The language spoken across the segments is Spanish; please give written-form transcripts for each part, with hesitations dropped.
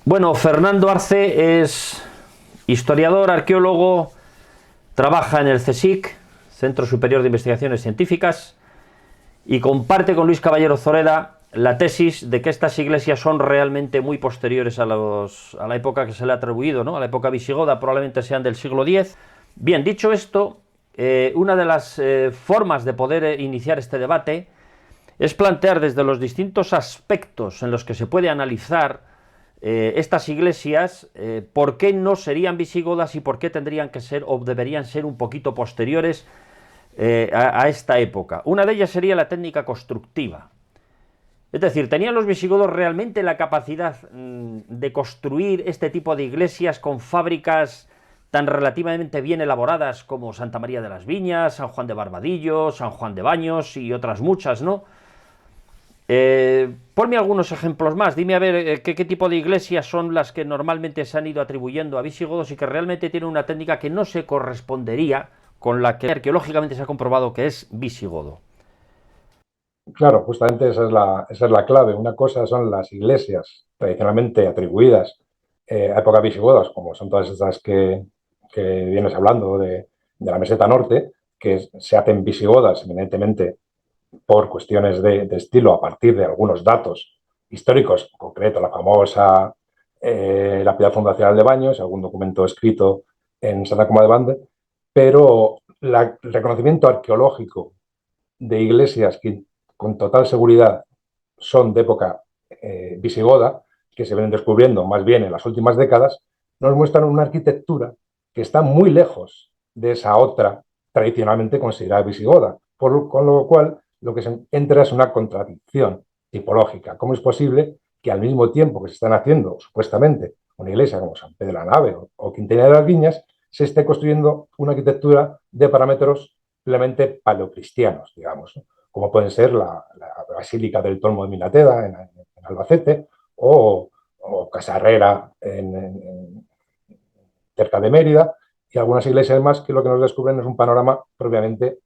Bueno, Fernando Arce es historiador, arqueólogo, trabaja en el CSIC, Centro Superior de Investigaciones Científicas, y comparte con Luis Caballero Zoreda la tesis de que estas iglesias son realmente muy posteriores a la época que se le ha atribuido, ¿no? A la época visigoda, probablemente sean del siglo X. Bien, dicho esto, una de las formas de poder iniciar este debate es plantear desde los distintos aspectos en los que se puede analizar estas iglesias, por qué no serían visigodas y por qué tendrían que ser o deberían ser un poquito posteriores a esta época. Una de ellas sería la técnica constructiva. Es decir, ¿tenían los visigodos realmente la capacidad de construir este tipo de iglesias con fábricas tan relativamente bien elaboradas como Santa María de las Viñas, San Juan de Barbadillo, San Juan de Baños y otras muchas, ¿no? Ponme algunos ejemplos más. Dime a ver qué tipo de iglesias son las que normalmente se han ido atribuyendo a visigodos y que realmente tienen una técnica que no se correspondería con la que arqueológicamente se ha comprobado que es visigodo. Claro, justamente esa es la clave. Una cosa son las iglesias tradicionalmente atribuidas a épocas visigodas, como son todas estas que vienes hablando de la meseta norte, que se hacen visigodas eminentemente por cuestiones de estilo a partir de algunos datos históricos, en concreto la famosa lapida fundacional de Baños, algún documento escrito en Santa Coma de Bande, pero el reconocimiento arqueológico de iglesias que con total seguridad son de época visigoda, que se ven descubriendo más bien en las últimas décadas, nos muestran una arquitectura que está muy lejos de esa otra tradicionalmente considerada visigoda, con lo cual lo que se entra es una contradicción tipológica. ¿Cómo es posible que al mismo tiempo que se están haciendo, supuestamente, una iglesia como San Pedro de la Nave o Quintanilla de las Viñas, se esté construyendo una arquitectura de parámetros plenamente paleocristianos, digamos, ¿no? Como pueden ser la Basílica del Tolmo de Minateda en Albacete o Casa Herrera cerca de Mérida y algunas iglesias más que lo que nos descubren es un panorama propiamente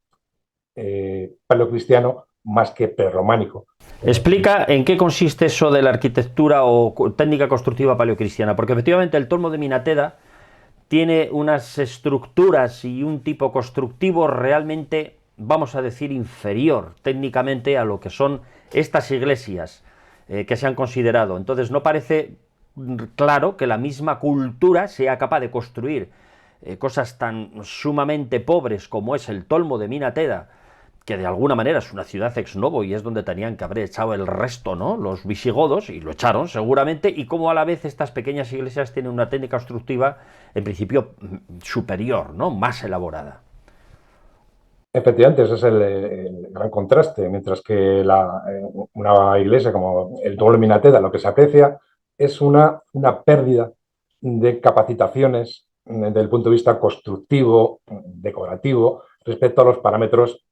paleocristiano más que prerrománico. Explica en qué consiste eso de la arquitectura o técnica constructiva paleocristiana, porque efectivamente el Tolmo de Minateda tiene unas estructuras y un tipo constructivo realmente, vamos a decir, inferior técnicamente a lo que son estas iglesias que se han considerado. Entonces no parece claro que la misma cultura sea capaz de construir cosas tan sumamente pobres como es el Tolmo de Minateda, que de alguna manera es una ciudad ex novo y es donde tenían que haber echado el resto, ¿no? Los visigodos, y lo echaron seguramente, y como a la vez estas pequeñas iglesias tienen una técnica constructiva, en principio, superior, ¿no? Más elaborada. Efectivamente, ese es el gran contraste, mientras que una iglesia como el Duomo de Minateda lo que se aprecia es una pérdida de capacitaciones desde el punto de vista constructivo, decorativo, respecto a los parámetros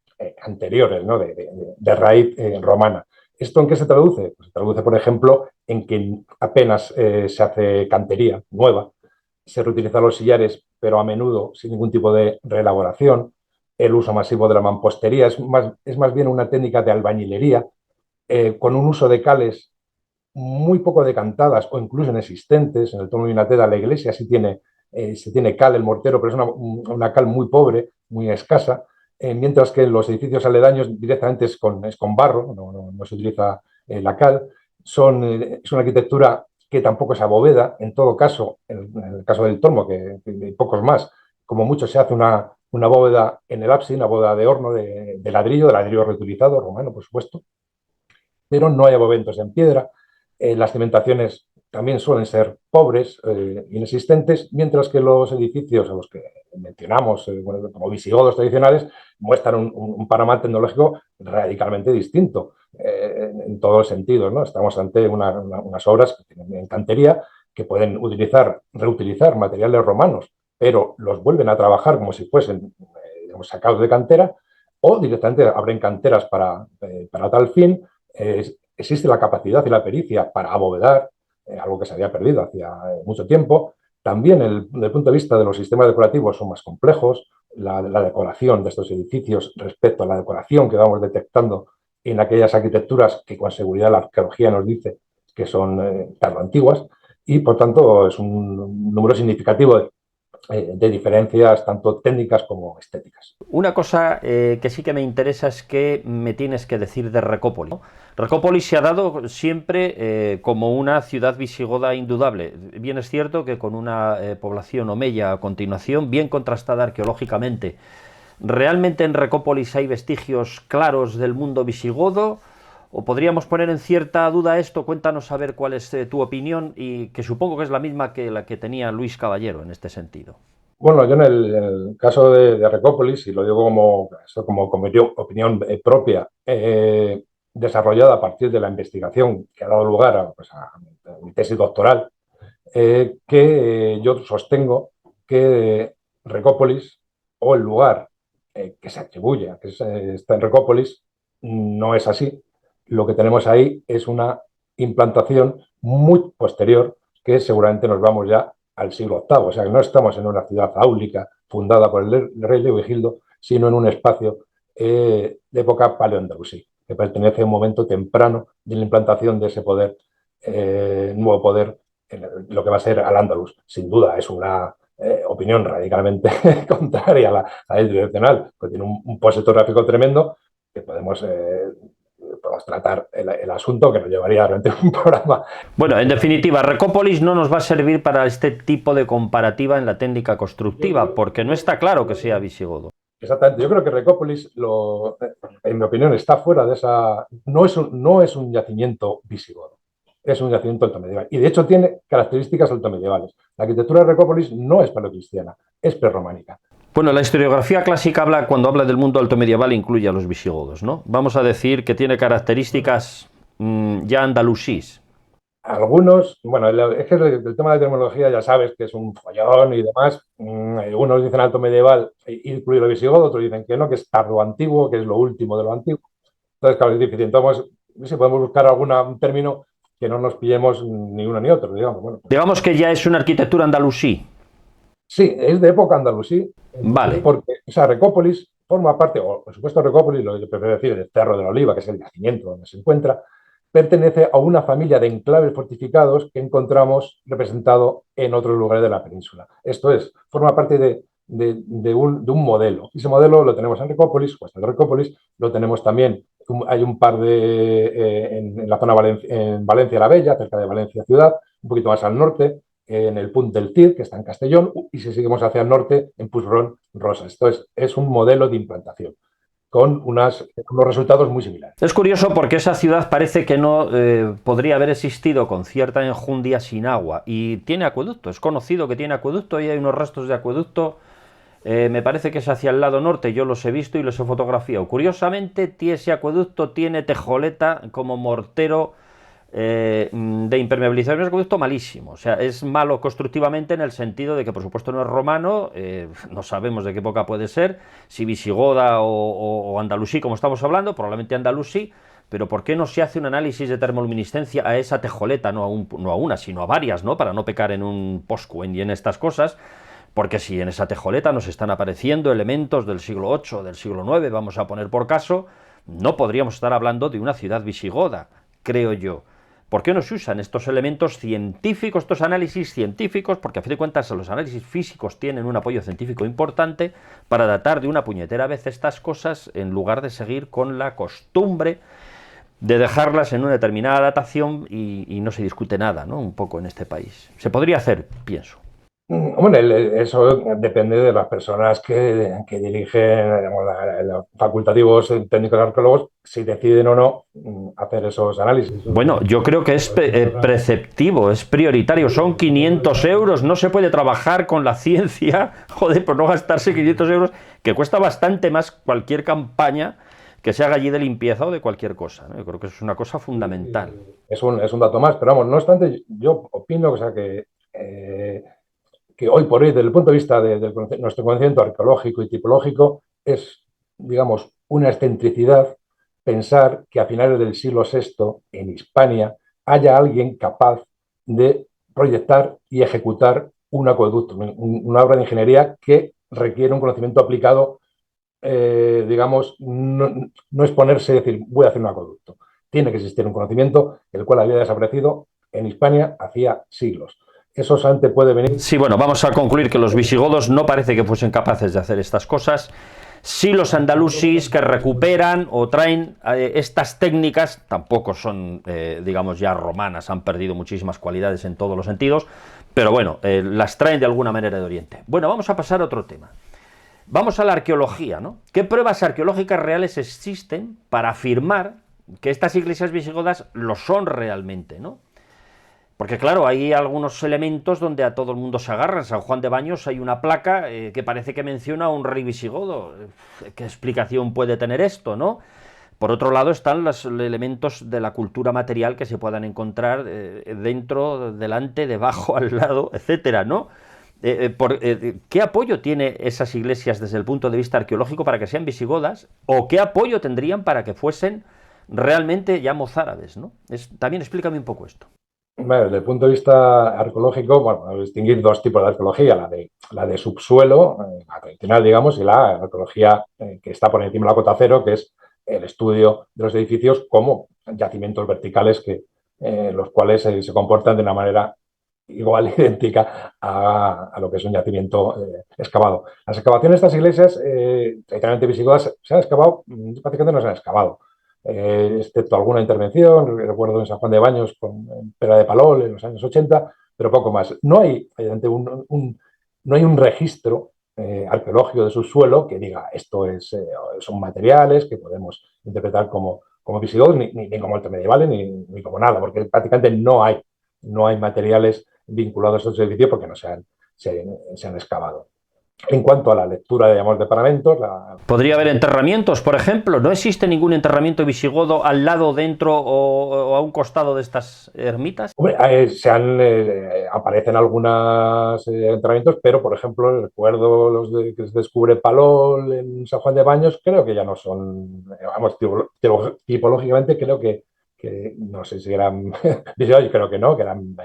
anteriores, ¿no? de raíz romana. ¿Esto en qué se traduce? Pues se traduce, por ejemplo, en que apenas se hace cantería nueva, se reutilizan los sillares, pero a menudo sin ningún tipo de reelaboración, el uso masivo de la mampostería, es más bien una técnica de albañilería, con un uso de cales muy poco decantadas o incluso inexistentes. En el tono de Minateda la iglesia sí tiene cal, el mortero, pero es una cal muy pobre, muy escasa, mientras que en los edificios aledaños directamente es con barro, no se utiliza la cal. Es una arquitectura que tampoco es aboveda, en todo caso, en el caso del Tormo, que pocos más, como mucho se hace una bóveda en el ábside, una bóveda de horno de ladrillo reutilizado, romano, por supuesto, pero no hay aboventos en piedra. Las cimentaciones también suelen ser pobres, inexistentes, mientras que los edificios a los que mencionamos, bueno, como visigodos tradicionales, muestran un panorama tecnológico radicalmente distinto en todos los sentidos, ¿no? Estamos ante unas obras que tienen cantería que pueden reutilizar materiales romanos, pero los vuelven a trabajar como si fuesen digamos, sacados de cantera, o directamente abren canteras para tal fin. Existe la capacidad y la pericia para abovedar, algo que se había perdido hacía mucho tiempo. También, desde el punto de vista de los sistemas decorativos, son más complejos. La decoración de estos edificios respecto a la decoración que vamos detectando en aquellas arquitecturas que con seguridad la arqueología nos dice que son tardoantiguas. y, por tanto, es un número significativo de diferencias tanto técnicas como estéticas. Una cosa que sí que me interesa es que me tienes que decir de Recópolis, ¿no? Recópolis se ha dado siempre como una ciudad visigoda indudable. Bien es cierto que con una población omeya a continuación, bien contrastada arqueológicamente. ¿Realmente en Recópolis hay vestigios claros del mundo visigodo? ¿O podríamos poner en cierta duda esto? Cuéntanos a ver cuál es tu opinión, y que supongo que es la misma que la que tenía Luis Caballero en este sentido. Bueno, yo en el caso de Recópolis, y lo digo como opinión propia, desarrollada a partir de la investigación que ha dado lugar a mi tesis doctoral, que yo sostengo que Recópolis, o el lugar que se atribuye a que está en Recópolis, no es así. Lo que tenemos ahí es una implantación muy posterior, que seguramente nos vamos ya al siglo VIII. O sea, que no estamos en una ciudad áulica fundada por el rey Leovigildo, sino en un espacio de época paleoandalusí, que pertenece a un momento temprano de la implantación de ese poder, nuevo poder, en lo que va a ser Al-Ándalus. Sin duda, es una opinión radicalmente contraria a la tradicional, que tiene un post historiográfico tremendo, que podemos tratar el asunto, que nos llevaría realmente un programa. Bueno, en definitiva, Recópolis no nos va a servir para este tipo de comparativa en la técnica constructiva, porque no está claro que sea visigodo. Exactamente. Yo creo que Recópolis, en mi opinión, está fuera de esa. No es un yacimiento visigodo, es un yacimiento altomedieval. Y de hecho tiene características altomedievales. La arquitectura de Recópolis no es paleocristiana, es prerrománica. Bueno, la historiografía clásica cuando habla del mundo alto medieval, incluye a los visigodos, ¿no? Vamos a decir que tiene características ya andalusís. Algunos, bueno, es que el tema de terminología ya sabes que es un follón y demás. Algunos dicen alto medieval, incluye lo visigodo, otros dicen que no, que es tardo antiguo, que es lo último de lo antiguo. Entonces, claro, es difícil. Entonces, si podemos buscar un término que no nos pillemos ni uno ni otro, digamos. Bueno, pues, Digamos que ya es una arquitectura andalusí. sí, es de época andalusí, Vale. porque, o sea, Recópolis forma parte, o por supuesto Recópolis, lo que yo prefiero decir, el Cerro de la Oliva, que es el yacimiento donde se encuentra, pertenece a una familia de enclaves fortificados que encontramos representado en otros lugares de la península. Esto es, forma parte de un modelo. Y ese modelo lo tenemos en Recópolis, o en Recópolis, lo tenemos también, hay un par en la zona en Valencia la Bella, cerca de Valencia ciudad, un poquito más al norte, en el Punt del Cid, que está en Castellón, y si seguimos hacia el norte, en Puigron, Rosas. Esto es un modelo de implantación con unos resultados muy similares. Es curioso porque esa ciudad parece que no podría haber existido con cierta enjundia sin agua. Y tiene acueducto, es conocido que tiene acueducto, y hay unos restos de acueducto. Me parece que es hacia el lado norte, yo los he visto y los he fotografiado. Curiosamente, ese acueducto tiene tejoleta como mortero de impermeabilización. Es un acueducto malísimo, o sea, es malo constructivamente en el sentido de que, por supuesto, no es romano, no sabemos de qué época puede ser, si visigoda o andalusí, como estamos hablando, probablemente andalusí. Pero ¿por qué no se hace un análisis de termoluminiscencia a esa tejoleta, no a una, sino a varias, ¿no? Para no pecar en un poscuen y en estas cosas. Porque si en esa tejoleta nos están apareciendo elementos del siglo VIII, del siglo IX, vamos a poner por caso, no podríamos estar hablando de una ciudad visigoda, creo yo. ¿Por qué no se usan estos elementos científicos, estos análisis científicos? Porque a fin de cuentas los análisis físicos tienen un apoyo científico importante para datar de una puñetera vez estas cosas, en lugar de seguir con la costumbre de dejarlas en una determinada datación y no se discute nada, ¿no? Un poco en este país. Se podría hacer, pienso. Bueno, eso depende de las personas que dirigen, digamos, los facultativos técnicos arqueólogos, si deciden o no hacer esos análisis. Bueno, yo creo que es preceptivo, es prioritario. Son 500 euros, no se puede trabajar con la ciencia, joder, por no gastarse 500 euros, que cuesta bastante más cualquier campaña que se haga allí de limpieza o de cualquier cosa, ¿no? Yo creo que eso es una cosa fundamental. Es un dato más, pero vamos, no obstante, yo opino, o sea, que hoy por hoy, desde el punto de vista de nuestro conocimiento arqueológico y tipológico, es, digamos, una excentricidad pensar que a finales del siglo VI, en Hispania, haya alguien capaz de proyectar y ejecutar un acueducto, una obra de ingeniería que requiere un conocimiento aplicado, digamos, no es ponerse y decir, voy a hacer un acueducto. Tiene que existir un conocimiento, el cual había desaparecido en Hispania hacía siglos. Eso solamente puede venir. Sí, bueno, vamos a concluir que los visigodos no parece que fuesen capaces de hacer estas cosas. Sí, los andalusis que recuperan o traen estas técnicas, tampoco son, digamos, ya romanas, han perdido muchísimas cualidades en todos los sentidos, pero bueno, las traen de alguna manera de Oriente. Bueno, vamos a pasar a otro tema. Vamos a la arqueología, ¿no? ¿Qué pruebas arqueológicas reales existen para afirmar que estas iglesias visigodas lo son realmente, ¿no? Porque claro, hay algunos elementos donde a todo el mundo se agarra. En San Juan de Baños hay una placa que parece que menciona a un rey visigodo. ¿Qué explicación puede tener esto, no? Por otro lado están los elementos de la cultura material que se puedan encontrar dentro, delante, debajo, al lado, etcétera, ¿no? ¿Qué apoyo tiene esas iglesias desde el punto de vista arqueológico para que sean visigodas? ¿O qué apoyo tendrían para que fuesen realmente ya mozárabes, ¿no? También explícame un poco esto. Bueno, desde el punto de vista arqueológico, bueno, hay que distinguir dos tipos de arqueología, la de subsuelo, la tradicional, digamos, y la arqueología que está por encima de la cota cero, que es el estudio de los edificios como yacimientos verticales los cuales se comportan de una manera igual idéntica a lo que es un yacimiento excavado. Las excavaciones de estas iglesias, tradicionalmente visigodas, se han excavado, prácticamente no se han excavado, excepto alguna intervención, recuerdo en San Juan de Baños con Pera de Palol en los años 80, pero poco más. No hay, no hay un registro arqueológico de subsuelo que diga esto son materiales que podemos interpretar como visigodos, ni como altomedievales, ni como nada, porque prácticamente no hay materiales vinculados a estos edificios porque no se han excavado. En cuanto a la lectura, digamos, de paramentos, ¿Podría haber enterramientos, por ejemplo? ¿No existe ningún enterramiento visigodo al lado, dentro o a un costado de estas ermitas? hombre, aparecen algunos enterramientos, pero, por ejemplo, recuerdo que se descubre Palol en San Juan de Baños, creo que ya no son, vamos, tipológicamente creo que no sé si eran visigodos, creo que no, que eran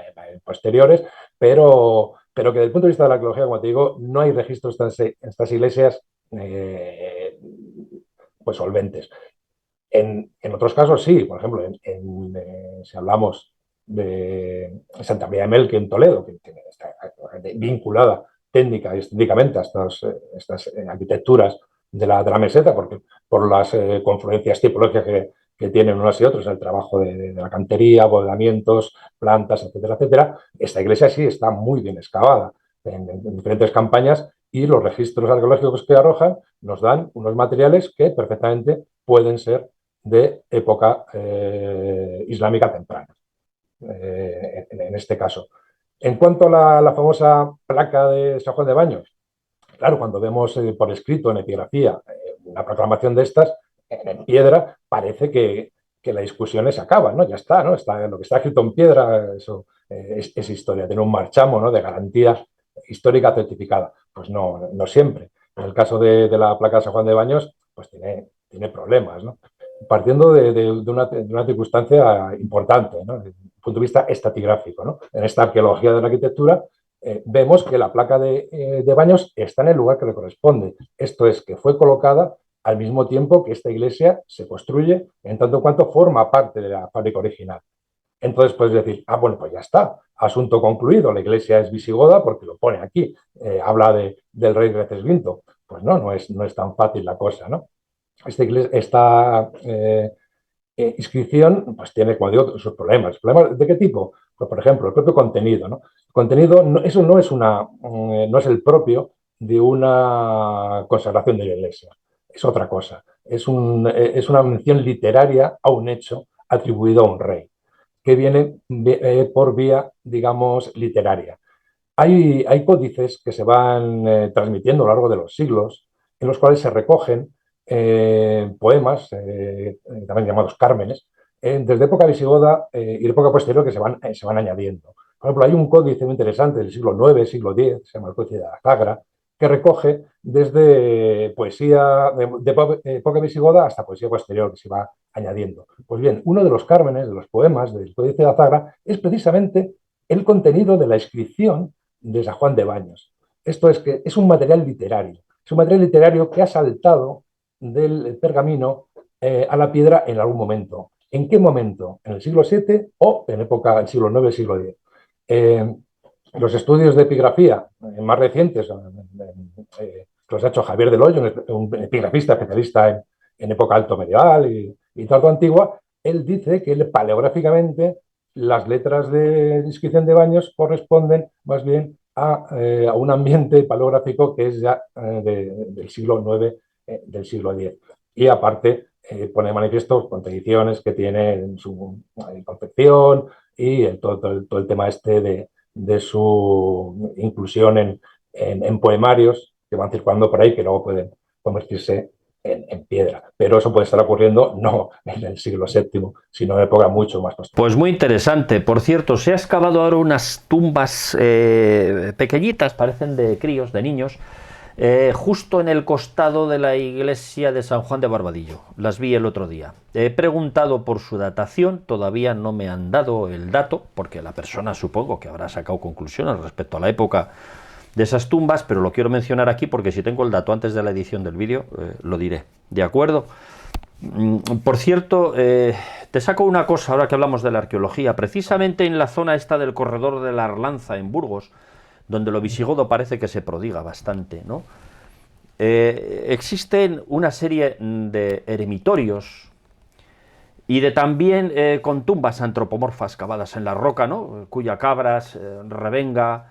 posteriores, pero que desde el punto de vista de la arqueología, como te digo, no hay registros en estas iglesias eh, pues solventes. En otros casos sí, por ejemplo, si hablamos de Santa María de Melque en Toledo, que está vinculada técnica y estéticamente a estas arquitecturas de la meseta, porque por las confluencias tipológicas que tienen unos y otros, el trabajo de la cantería, abovedamientos, plantas, etcétera, etcétera, esta iglesia sí está muy bien excavada en diferentes campañas y los registros arqueológicos que arrojan nos dan unos materiales que perfectamente pueden ser de época islámica temprana, en este caso. En cuanto a la famosa placa de San Juan de Baños, claro, cuando vemos por escrito en epigrafía una proclamación de estas, en piedra, parece que la discusión se acaba, ¿no? Ya está, ¿no? Lo que está escrito en piedra, eso es historia, tiene un marchamo, ¿no? De garantía histórica certificada. Pues no, no siempre. En el caso de la placa de San Juan de Baños, pues tiene problemas, ¿no? Partiendo de una circunstancia importante, ¿no? Desde el punto de vista estratigráfico, ¿no? En esta arqueología de la arquitectura, vemos que la placa de Baños está en el lugar que le corresponde. Esto es, que fue colocada al mismo tiempo que esta iglesia se construye, en tanto en cuanto forma parte de la fábrica original. Entonces puedes decir, bueno, pues ya está, asunto concluido, la iglesia es visigoda porque lo pone aquí, habla del rey Recesvinto. Pues no es tan fácil la cosa, ¿no? Esta inscripción pues tiene, como digo, sus problemas. ¿Problemas de qué tipo? Pues, por ejemplo, el propio contenido, ¿no? El contenido, eso no es el propio de una consagración de la iglesia, es otra cosa. Es una mención literaria a un hecho atribuido a un rey, que viene por vía, digamos, literaria. Hay códices que se van transmitiendo a lo largo de los siglos, en los cuales se recogen poemas, también llamados cármenes, desde época visigoda y época posterior que se van añadiendo. Por ejemplo, hay un códice muy interesante del siglo IX, siglo X, se llama el Códice de Azagra, que recoge desde poesía de época visigoda hasta poesía posterior que se va añadiendo. Pues bien, uno de los cármenes, de los poemas del Códice de Azagra, es precisamente el contenido de la inscripción de San Juan de Baños. Esto es que es un material literario. Es un material literario que ha saltado del pergamino a la piedra en algún momento. ¿En qué momento? ¿En el siglo VII o en época del siglo IX, siglo X? Los estudios de epigrafía más recientes, que los ha hecho Javier del Hoyo, un epigrafista especialista en época alto medieval y tardo antigua, él dice que paleográficamente las letras de inscripción de baños corresponden más bien a un ambiente paleográfico que es ya del siglo IX, del siglo X. Y aparte pone de manifiesto contradicciones que tiene en su confección y todo el tema este de su inclusión en poemarios que van circulando por ahí, que luego pueden convertirse en piedra. Pero eso puede estar ocurriendo no en el siglo VII, sino en época mucho más posterior. Pues muy interesante. Por cierto, se ha excavado ahora unas tumbas pequeñitas, parecen de críos, de niños, justo en el costado de la iglesia de San Juan de Barbadillo. Las vi el otro día. He preguntado por su datación, todavía no me han dado el dato, porque la persona supongo que habrá sacado conclusiones respecto a la época de esas tumbas, pero lo quiero mencionar aquí porque si tengo el dato antes de la edición del vídeo, lo diré. ¿De acuerdo? Por cierto, te saco una cosa ahora que hablamos de la arqueología. Precisamente en la zona esta del corredor de la Arlanza, en Burgos, donde lo visigodo parece que se prodiga bastante, ¿no? Existen una serie de eremitorios y de también con tumbas antropomorfas cavadas en la roca, ¿no? Cuyacabras, Revenga,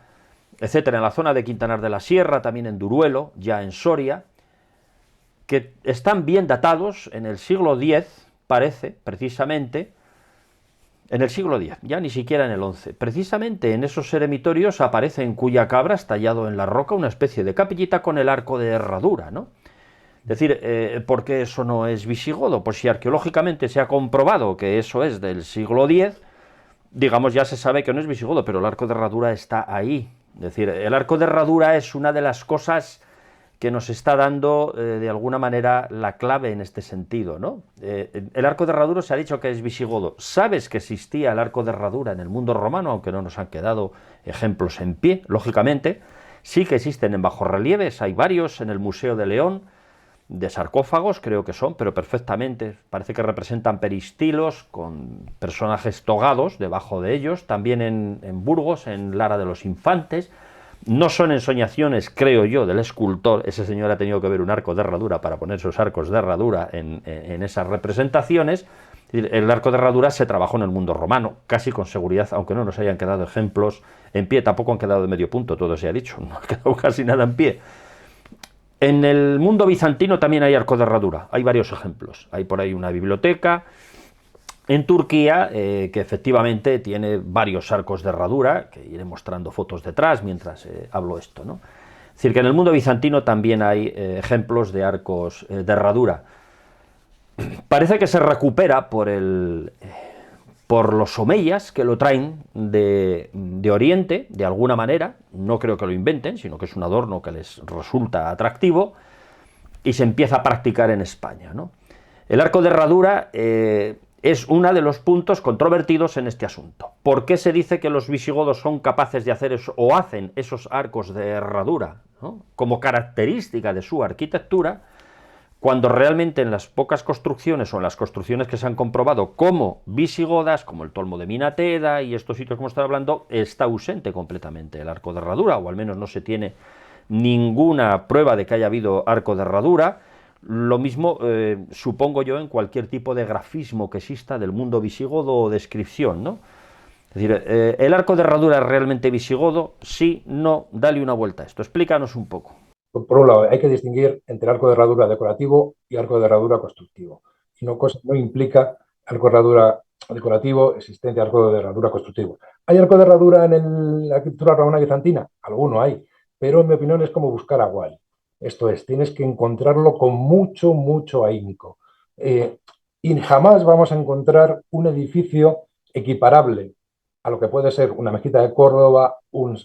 etcétera, en la zona de Quintanar de la Sierra, también en Duruelo, ya en Soria, que están bien datados en el siglo X, parece, precisamente, en el siglo X, ya ni siquiera en el XI. Precisamente en esos eremitorios aparece en Cuyacabras, tallado en la roca, una especie de capillita con el arco de herradura, ¿no? Es decir, ¿por qué eso no es visigodo? Pues si arqueológicamente se ha comprobado que eso es del siglo X, digamos, ya se sabe que no es visigodo, pero el arco de herradura está ahí. Es decir, el arco de herradura es una de las cosas que nos está dando de alguna manera la clave en este sentido, ¿no? El arco de herradura se ha dicho que es visigodo. ¿Sabes que existía el arco de herradura en el mundo romano, aunque no nos han quedado ejemplos en pie, lógicamente? Sí que existen en bajorrelieves, hay varios en el Museo de León, de sarcófagos, creo que son, pero perfectamente, parece que representan peristilos con personajes togados debajo de ellos, también en Burgos, en Lara de los Infantes. No son ensoñaciones, creo yo, del escultor. Ese señor ha tenido que ver un arco de herradura para poner sus arcos de herradura en esas representaciones. El arco de herradura se trabajó en el mundo romano, casi con seguridad, aunque no nos hayan quedado ejemplos en pie, tampoco han quedado de medio punto, todo se ha dicho, no ha quedado casi nada en pie. En el mundo bizantino también hay arco de herradura, hay varios ejemplos. Hay por ahí una biblioteca en Turquía que efectivamente tiene varios arcos de herradura, que iré mostrando fotos detrás mientras hablo esto, ¿no? Es decir, que en el mundo bizantino también hay ejemplos de arcos de herradura. Parece que se recupera por los omeyas que lo traen de Oriente, de alguna manera. No creo que lo inventen, sino que es un adorno que les resulta atractivo y se empieza a practicar en España, ¿no? El arco de herradura es uno de los puntos controvertidos en este asunto. ¿Por qué se dice que los visigodos son capaces de hacer eso, o hacen esos arcos de herradura, ¿no?, como característica de su arquitectura, cuando realmente en las pocas construcciones o en las construcciones que se han comprobado como visigodas, como el Tolmo de Minateda y estos sitios como estaba hablando, está ausente completamente el arco de herradura, o al menos no se tiene ninguna prueba de que haya habido arco de herradura? Lo mismo supongo yo en cualquier tipo de grafismo que exista del mundo visigodo o descripción, ¿no? Es decir, ¿el arco de herradura es realmente visigodo? Sí, no, dale una vuelta a esto, explícanos un poco. Por un lado, hay que distinguir entre arco de herradura decorativo y arco de herradura constructivo. Y no implica arco de herradura decorativo existente arco de herradura constructivo. ¿Hay arco de herradura en la arquitectura romana bizantina? Alguno hay, pero en mi opinión es como buscar agua. Esto es, tienes que encontrarlo con mucho, mucho ahínco. Y jamás vamos a encontrar un edificio equiparable a lo que puede ser una mezquita de Córdoba, un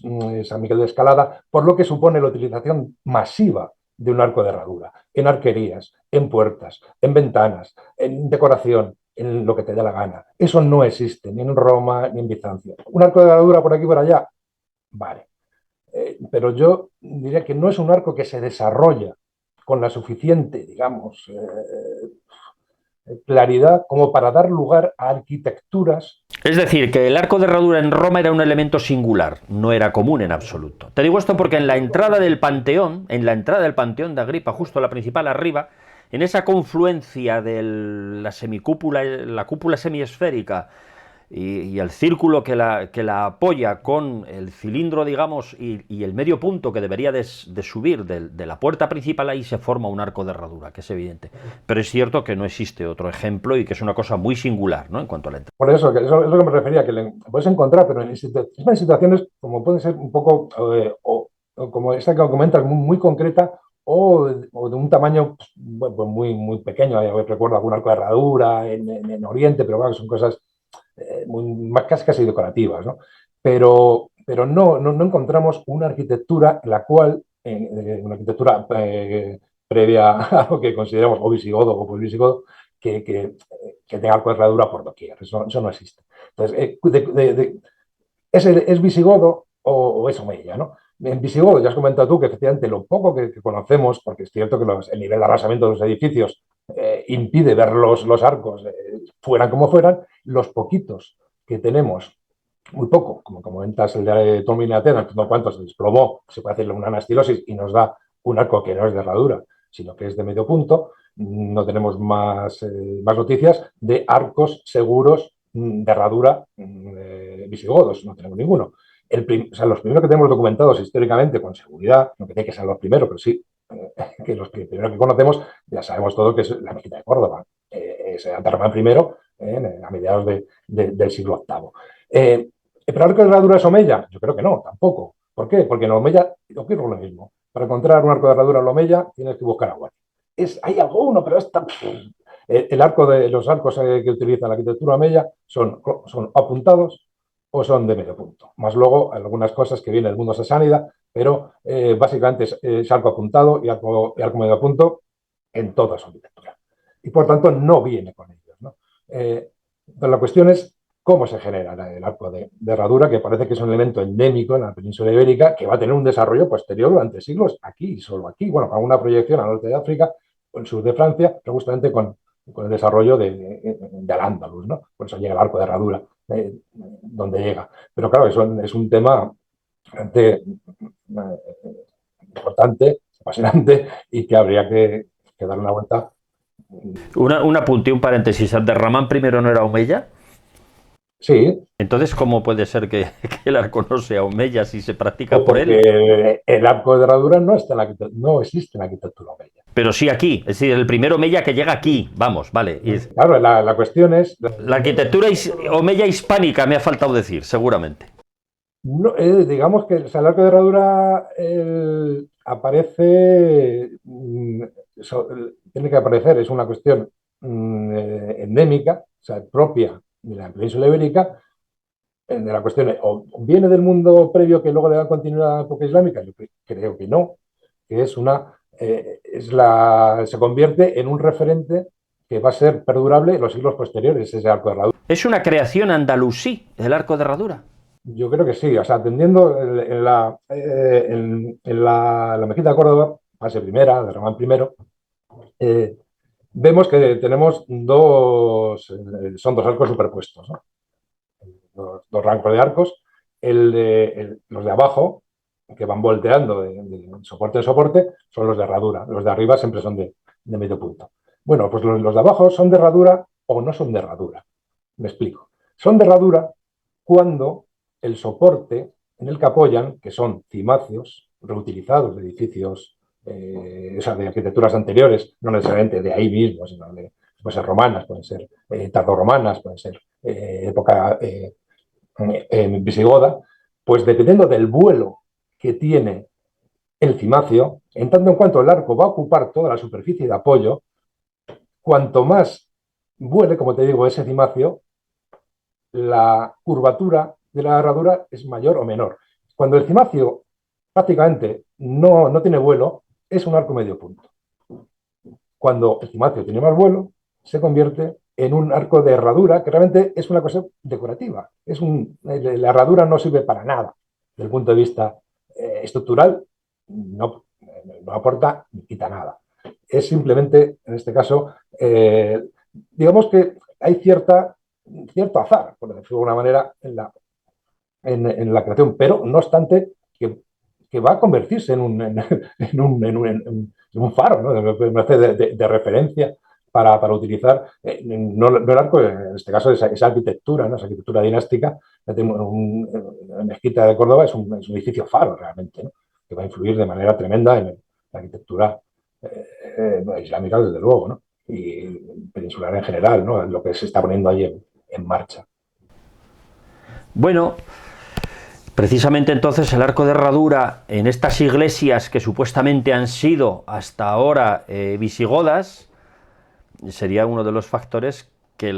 San Miguel de Escalada, por lo que supone la utilización masiva de un arco de herradura, en arquerías, en puertas, en ventanas, en decoración, en lo que te dé la gana. Eso no existe ni en Roma ni en Bizancio. Un arco de herradura por aquí y por allá, vale. Pero yo diría que no es un arco que se desarrolla con la suficiente, digamos, claridad como para dar lugar a arquitecturas. Es decir, que el arco de herradura en Roma era un elemento singular, no era común en absoluto. Te digo esto porque en la entrada del Panteón de Agripa, justo la principal arriba, en esa confluencia de la semicúpula, la cúpula semiesférica y el círculo que la apoya con el cilindro, digamos, y el medio punto que debería de subir de la puerta principal, ahí se forma un arco de herradura, que es evidente. Pero es cierto que no existe otro ejemplo y que es una cosa muy singular, ¿no?, en cuanto a la entrada. Por eso, que eso es lo que me refería, que le puedes encontrar, pero en situaciones como pueden ser un poco, o como esta que comentas, muy, muy concreta, o de un tamaño pues, muy, muy pequeño. Yo recuerdo algún arco de herradura en Oriente, pero bueno, son cosas más casi decorativas, ¿no? Pero no encontramos una arquitectura en la cual, una arquitectura previa a lo que consideramos o visigodo o posvisigodo, que tenga arco de herradura por doquier. Eso no existe. Entonces, ¿es visigodo o es omeya, ¿no? En visigodo, ya has comentado tú que efectivamente lo poco que conocemos, porque es cierto que el nivel de arrasamiento de los edificios impide ver los arcos fueran como fueran, los poquitos que tenemos, muy poco, como comentas el de Tommy Atenas, no cuánto se desplomó, se puede hacerle una anastilosis y nos da un arco que no es de herradura, sino que es de medio punto. No tenemos más noticias de arcos seguros de herradura visigodos, no tenemos ninguno. O sea, los primeros que tenemos documentados históricamente con seguridad, no que tiene que ser los primeros, pero sí que los primeros que conocemos, ya sabemos todo que es la mezquita de Córdoba, se Abderramán I a mediados del siglo VIII. ¿Pero arco de herradura es omeya? Yo creo que no, tampoco. ¿Por qué? Porque en omeya ocurre lo mismo. Para encontrar un arco de herradura en omeya tienes que buscar agua. Hay alguno, pero los arcos que utiliza la arquitectura omeya son apuntados o son de medio punto. Más luego algunas cosas que vienen del mundo sasánida, pero básicamente es arco apuntado y arco medio punto en toda su arquitectura. Y por tanto no viene con ellos, ¿no? Pero la cuestión es cómo se genera el arco de herradura, que parece que es un elemento endémico en la península ibérica, que va a tener un desarrollo posterior durante siglos aquí y solo aquí. Bueno, con una proyección al norte de África o el sur de Francia, pero justamente con el desarrollo de Al-Ándalus, ¿no? Por eso llega el arco de herradura, donde llega. Pero claro, eso es un tema bastante importante, apasionante, y que habría que darle una vuelta. Un apunte, un paréntesis. ¿Abderramán primero no era omeya? Sí. Entonces, ¿cómo puede ser que el arco no sea omeya si se practica por él? Porque el arco de herradura no existe en la arquitectura omeya. Pero sí aquí, es decir, el primer omeya que llega aquí, vamos, vale. Claro, la cuestión es... La arquitectura omeya hispánica me ha faltado decir, seguramente. No, digamos que el arco de herradura aparece, tiene que aparecer, es una cuestión endémica, o sea, propia de la península ibérica, de la cuestión, o viene del mundo previo que luego le da continuidad a la época islámica, yo creo que no, que se convierte en un referente que va a ser perdurable en los siglos posteriores, ese arco de herradura. ¿Es una creación andalusí, el arco de herradura? Yo creo que sí, o sea, atendiendo en la mezquita de Córdoba, fase primera, de Ramán I, vemos que tenemos son dos arcos superpuestos, ¿no? Dos rangos de arcos, los de abajo, que van volteando de soporte en soporte, son los de herradura, los de arriba siempre son de medio punto. Bueno, pues los de abajo son de herradura o no son de herradura. Me explico. Son de herradura cuando el soporte en el que apoyan, que son cimacios reutilizados de edificios, o sea, de arquitecturas anteriores, no necesariamente de ahí mismo, sino pueden ser romanas, pueden ser tardorromanas, pueden ser época visigoda, pues dependiendo del vuelo que tiene el cimacio, en tanto en cuanto el arco va a ocupar toda la superficie de apoyo, cuanto más vuele, como te digo, ese cimacio, la curvatura de la herradura es mayor o menor. Cuando el cimacio prácticamente no tiene vuelo, es un arco medio punto. Cuando el cimacio tiene más vuelo, se convierte en un arco de herradura, que realmente es una cosa decorativa. La herradura no sirve para nada. Desde el punto de vista estructural, no aporta ni quita nada. Es simplemente, en este caso, digamos que hay cierto azar, por decirlo de alguna manera, en la creación, pero no obstante que va a convertirse en un faro, ¿no? De referencia para utilizar, no el arco, en este caso, esa arquitectura, ¿no? Esa arquitectura dinástica. La mezquita de Córdoba es un edificio faro realmente, ¿no? Que va a influir de manera tremenda en la arquitectura islámica, desde luego, ¿no? Y peninsular en general, ¿no? Lo que se está poniendo ahí en marcha. Bueno, precisamente entonces el arco de herradura en estas iglesias que supuestamente han sido hasta ahora visigodas sería uno de los factores que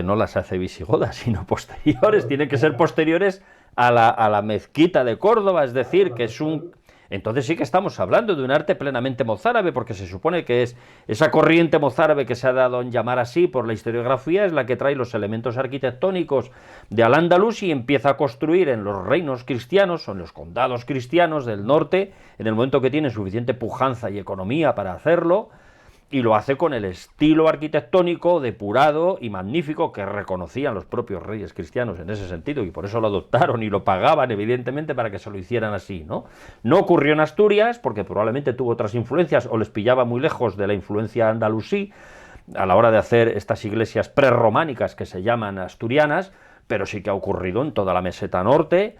no las hace visigodas, sino posteriores. Tienen que ser posteriores a la mezquita de Córdoba, es decir, que es un... Entonces sí que estamos hablando de un arte plenamente mozárabe, porque se supone que es esa corriente mozárabe que se ha dado en llamar así por la historiografía, es la que trae los elementos arquitectónicos de Al-Ándalus y empieza a construir en los reinos cristianos o en los condados cristianos del norte, en el momento que tiene suficiente pujanza y economía para hacerlo, y lo hace con el estilo arquitectónico depurado y magnífico que reconocían los propios reyes cristianos en ese sentido, y por eso lo adoptaron y lo pagaban evidentemente para que se lo hicieran así, ¿no? No ocurrió en Asturias porque probablemente tuvo otras influencias o les pillaba muy lejos de la influencia andalusí a la hora de hacer estas iglesias prerrománicas que se llaman asturianas, pero sí que ha ocurrido en toda la meseta norte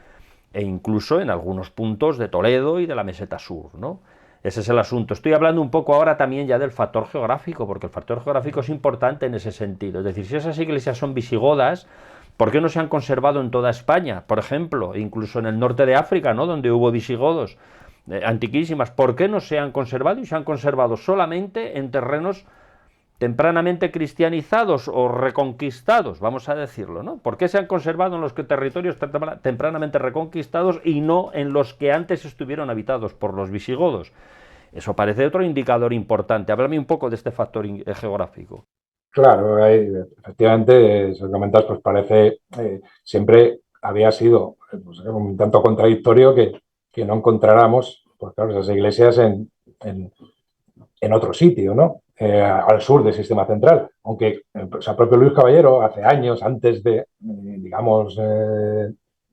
e incluso en algunos puntos de Toledo y de la meseta sur, ¿no? Ese es el asunto. Estoy hablando un poco ahora también ya del factor geográfico, porque el factor geográfico es importante en ese sentido. Es decir, si esas iglesias son visigodas, ¿por qué no se han conservado en toda España? Por ejemplo, incluso en el norte de África, ¿no? Donde hubo visigodos antiquísimas. ¿Por qué no se han conservado? Y se han conservado solamente en terrenos tempranamente cristianizados o reconquistados, vamos a decirlo, ¿no? ¿Por qué se han conservado en los territorios tempranamente reconquistados y no en los que antes estuvieron habitados por los visigodos? Eso parece otro indicador importante. Háblame un poco de este factor geográfico. Claro, efectivamente, eso que comentas, pues parece, siempre había sido pues, un tanto contradictorio que no encontráramos, pues claro, esas iglesias en otro sitio, ¿no? Al sur del sistema central. Aunque o sea, el propio Luis Caballero, hace años, antes de, digamos,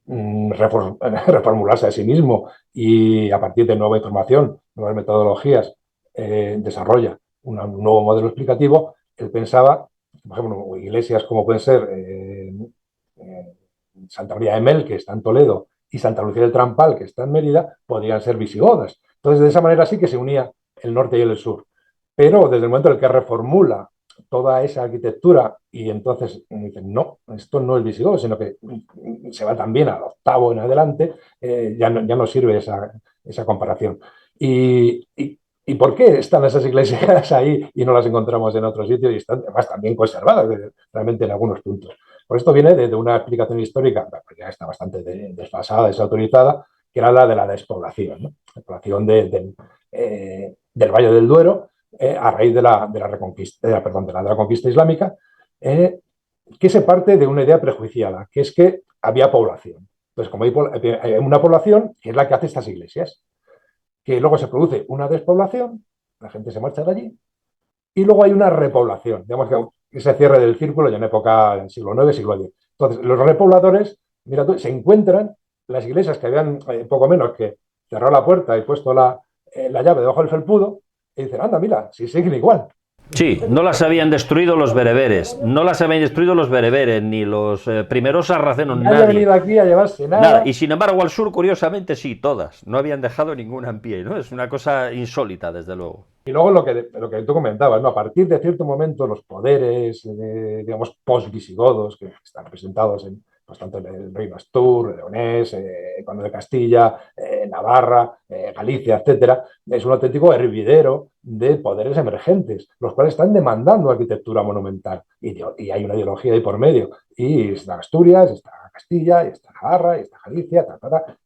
reformularse a sí mismo y a partir de nueva información, nuevas metodologías, desarrolla un nuevo modelo explicativo. Él pensaba, por ejemplo, iglesias como pueden ser Santa María de Mel, que está en Toledo, y Santa Lucía del Trampal, que está en Mérida, podrían ser visigodas. Entonces, de esa manera sí que se unía el norte y el sur. Pero desde el momento en el que reformula toda esa arquitectura y entonces dicen, no, esto no es visigodo, sino que se va también al octavo en adelante, ya no sirve esa comparación. ¿Y por qué están esas iglesias ahí y no las encontramos en otros sitios y están además también conservadas realmente en algunos puntos? Por esto viene de una explicación histórica, que ya está bastante desfasada, desautorizada, que era la de la despoblación, ¿no? La despoblación del Valle del Duero a raíz de la reconquista, de la conquista islámica, que se parte de una idea prejuiciada, que es que había población. Entonces, como hay una población, que es la que hace estas iglesias, que luego se produce una despoblación, la gente se marcha de allí, y luego hay una repoblación, digamos que ese cierre del círculo ya en época del siglo IX, siglo X. Entonces, los repobladores, mira tú, se encuentran las iglesias que habían poco menos que cerrado la puerta y puesto la llave debajo del felpudo, y dicen, anda, mira, si siguen igual. Sí, no las habían destruido los bereberes, no las habían destruido los bereberes, ni los primeros sarracenos, Nadie ha venido aquí a llevarse nada. Y sin embargo al sur, curiosamente, sí, todas, no habían dejado ninguna en pie, ¿no? Es una cosa insólita, desde luego. Y luego lo que tú comentabas, ¿no? A partir de cierto momento los poderes, digamos, post-visigodos, que están representados pues, tanto en el reino Astur, Leonés, Conde de Castilla, Navarra, Galicia, etcétera, es un auténtico hervidero de poderes emergentes, los cuales están demandando arquitectura monumental. Y hay una ideología ahí por medio. Y está Asturias, está Castilla, está Navarra, está Galicia,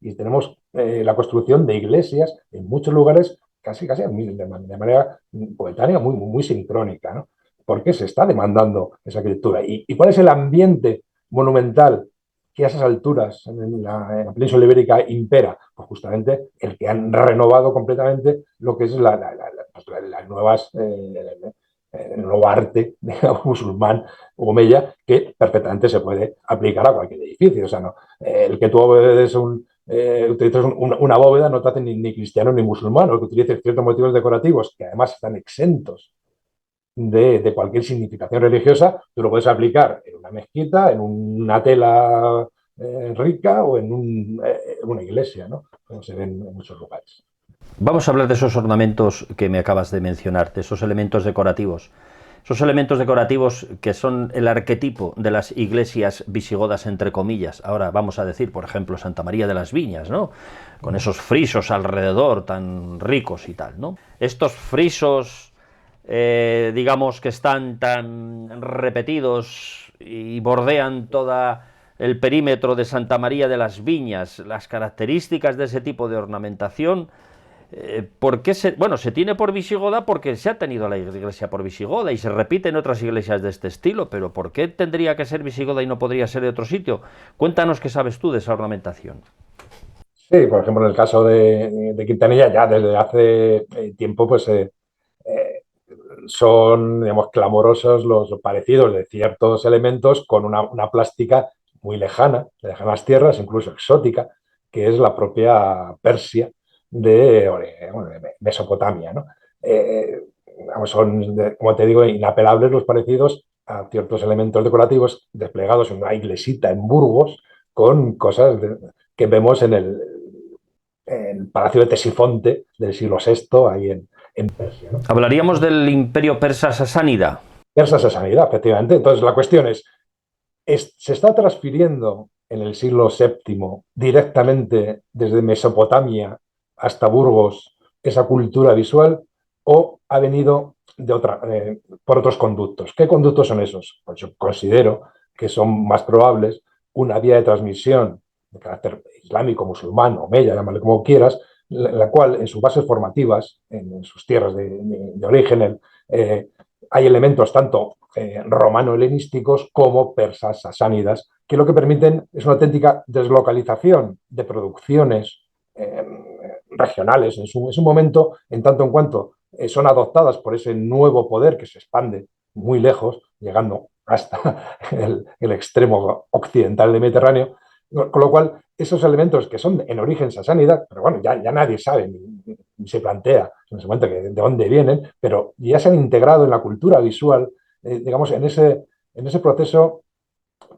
y tenemos la construcción de iglesias en muchos lugares casi de manera coetánea, muy sincrónica, ¿no? Porque se está demandando esa arquitectura. ¿Y cuál es el ambiente monumental que a esas alturas en la península ibérica impera? Pues justamente el que han renovado completamente lo que es las nuevas el nuevo arte, digamos, musulmán omeya, que perfectamente se puede aplicar a cualquier edificio. O sea, no, el que tú utilizas una bóveda no te hace ni cristiano ni musulmán, o que utilices ciertos motivos decorativos que además están exentos de cualquier significación religiosa, tú lo puedes aplicar en una mezquita, en una tela rica o en una iglesia, ¿no? Como se ven en muchos lugares. Vamos a hablar de esos ornamentos que me acabas de mencionar, de esos elementos decorativos. Esos elementos decorativos que son el arquetipo de las iglesias visigodas, entre comillas. Ahora vamos a decir, por ejemplo, Santa María de las Viñas, ¿no? Con esos frisos alrededor tan ricos y tal, ¿no? Estos frisos, digamos, que están tan repetidos y bordean toda el perímetro de Santa María de las Viñas, las características de ese tipo de ornamentación. ¿Por qué se tiene por visigoda? Porque se ha tenido la iglesia por visigoda y se repite en otras iglesias de este estilo, pero ¿por qué tendría que ser visigoda y no podría ser de otro sitio? Cuéntanos qué sabes tú de esa ornamentación. Sí, por ejemplo, en el caso de Quintanilla, ya desde hace tiempo, pues eh, son, digamos, clamorosos los parecidos de ciertos elementos con una plástica muy lejana, de lejanas tierras, incluso exótica, que es la propia Persia de Mesopotamia, ¿no? Son, como te digo, inapelables los parecidos a ciertos elementos decorativos desplegados en una iglesita en Burgos con cosas que vemos en el Palacio de Tesifonte del siglo VI, ahí en Persia, ¿no? Hablaríamos del imperio persa sasánida. Persa sasanidad, efectivamente. Entonces, la cuestión ¿se está transfiriendo en el siglo VII directamente desde Mesopotamia hasta Burgos esa cultura visual o ha venido por otros conductos? ¿Qué conductos son esos? Pues yo considero que son más probables una vía de transmisión de carácter islámico, musulmán, omeya, llámale como quieras, la cual en sus bases formativas, en sus tierras de origen, hay elementos tanto romano-helenísticos como persas sasánidas, que lo que permiten es una auténtica deslocalización de producciones regionales en su momento, en tanto en cuanto son adoptadas por ese nuevo poder que se expande muy lejos, llegando hasta el extremo occidental del Mediterráneo, con lo cual esos elementos que son en origen sasánida, pero bueno, ya nadie sabe ni se plantea en ese momento de dónde vienen, pero ya se han integrado en la cultura visual, digamos, en ese proceso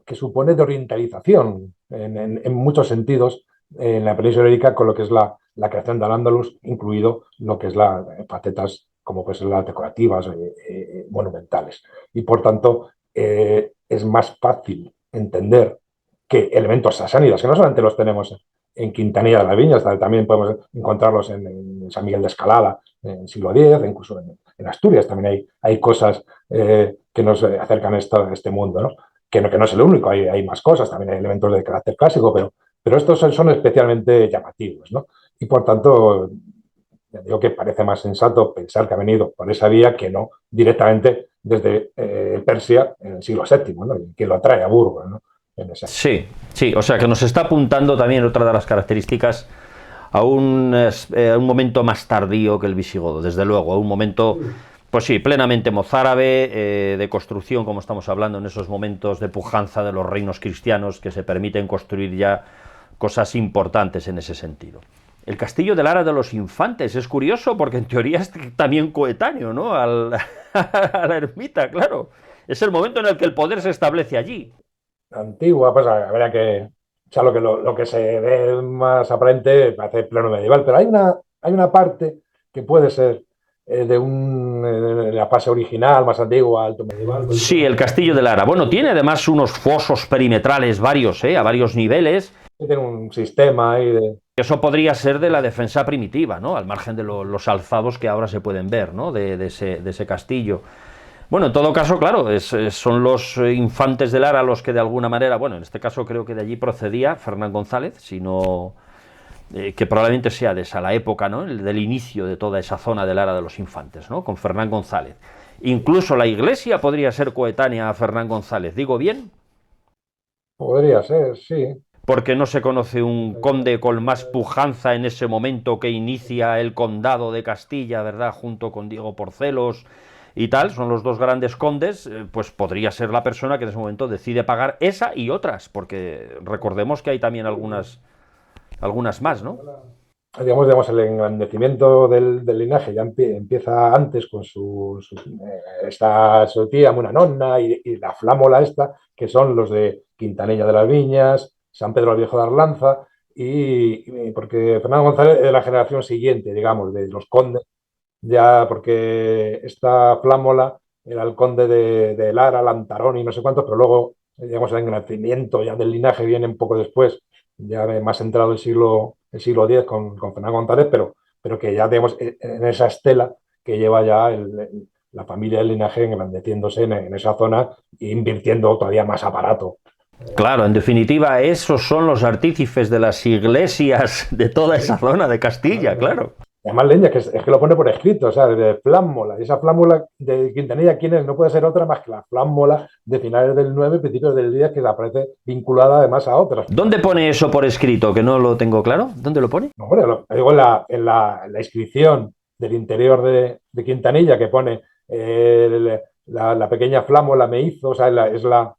que supone de orientalización en muchos sentidos en la península ibérica con lo que es la creación de Al-Ándalus, incluido lo que es las facetas como pues las decorativas, monumentales. Y por tanto, es más fácil entender que elementos sasánidas, que no solamente los tenemos en Quintanilla de las Viñas, también podemos encontrarlos en San Miguel de Escalada en el siglo X, incluso en Asturias también hay cosas que nos acercan a este mundo, ¿no? Que no es el único, hay más cosas, también hay elementos de carácter clásico, pero estos son especialmente llamativos, ¿no? Y por tanto, ya digo que parece más sensato pensar que ha venido por esa vía que no directamente desde Persia en el siglo VII, ¿no? Y que lo atrae a Burgos, ¿no? Sí, sí, o sea que nos está apuntando también otra de las características a un momento más tardío que el visigodo, desde luego, a un momento, pues sí, plenamente mozárabe, de construcción, como estamos hablando en esos momentos de pujanza de los reinos cristianos que se permiten construir ya cosas importantes en ese sentido. El castillo de Lara de los Infantes es curioso porque en teoría es también coetáneo, ¿no? A la ermita, claro. Es el momento en el que el poder se establece allí. Antigua, pues habría que, o sea, lo que se ve más aparente parece plano medieval, pero hay una parte que puede ser de la fase original, más antigua, alto medieval. Sí, el castillo de Lara. Bueno, tiene además unos fosos perimetrales varios, a varios niveles. Tiene un sistema ahí de... Eso podría ser de la defensa primitiva, ¿no? Al margen de los alzados que ahora se pueden ver, ¿no? De ese castillo. Bueno, en todo caso, claro, son los infantes de Lara los que de alguna manera, bueno, en este caso creo que de allí procedía Fernán González, sino que probablemente sea de esa la época, ¿no? Del inicio de toda esa zona de Lara de los Infantes, ¿no? Con Fernán González. Incluso la iglesia podría ser coetánea a Fernán González, ¿digo bien? Podría ser, sí. Porque no se conoce un conde con más pujanza en ese momento que inicia el condado de Castilla, ¿verdad? Junto con Diego Porcelos y tal, son los dos grandes condes, pues podría ser la persona que en ese momento decide pagar esa y otras, porque recordemos que hay también algunas más, ¿no? Digamos, el engrandecimiento del linaje ya empieza antes con está su tía Munanonna y la flámola esta, que son los de Quintanilla de las Viñas, San Pedro el Viejo de Arlanza, porque Fernando González es de la generación siguiente, digamos, de los condes, ya porque esta flámola era el conde de Lara, Lantarón y no sé cuántos, pero luego, digamos, el engrandecimiento ya del linaje viene un poco después, ya más entrado el siglo X con Fernando González, pero que ya, digamos, en esa estela que lleva ya la familia del linaje engrandeciéndose en esa zona e invirtiendo todavía más aparato. Claro, en definitiva, esos son los artífices de las iglesias de toda esa zona de Castilla, claro. Además, leña, es que lo pone por escrito, o sea, de flámola. Y esa flámola de Quintanilla, ¿quién es? No puede ser otra más que la flámola de finales del 9, principios del 10, que aparece vinculada además a otras. ¿Dónde pone eso por escrito? Que no lo tengo claro. ¿Dónde lo pone? No, hombre, digo en la inscripción del interior de Quintanilla, que pone la pequeña flámola me hizo, o sea, la-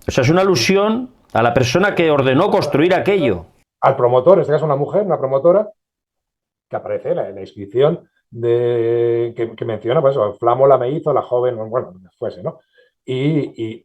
O sea, es una alusión a la persona que ordenó construir aquello. al promotor, en este caso una mujer, una promotora, que aparece en la inscripción que menciona, pues eso, Flámola me hizo, la joven, bueno, fuese, ¿no? ¿Y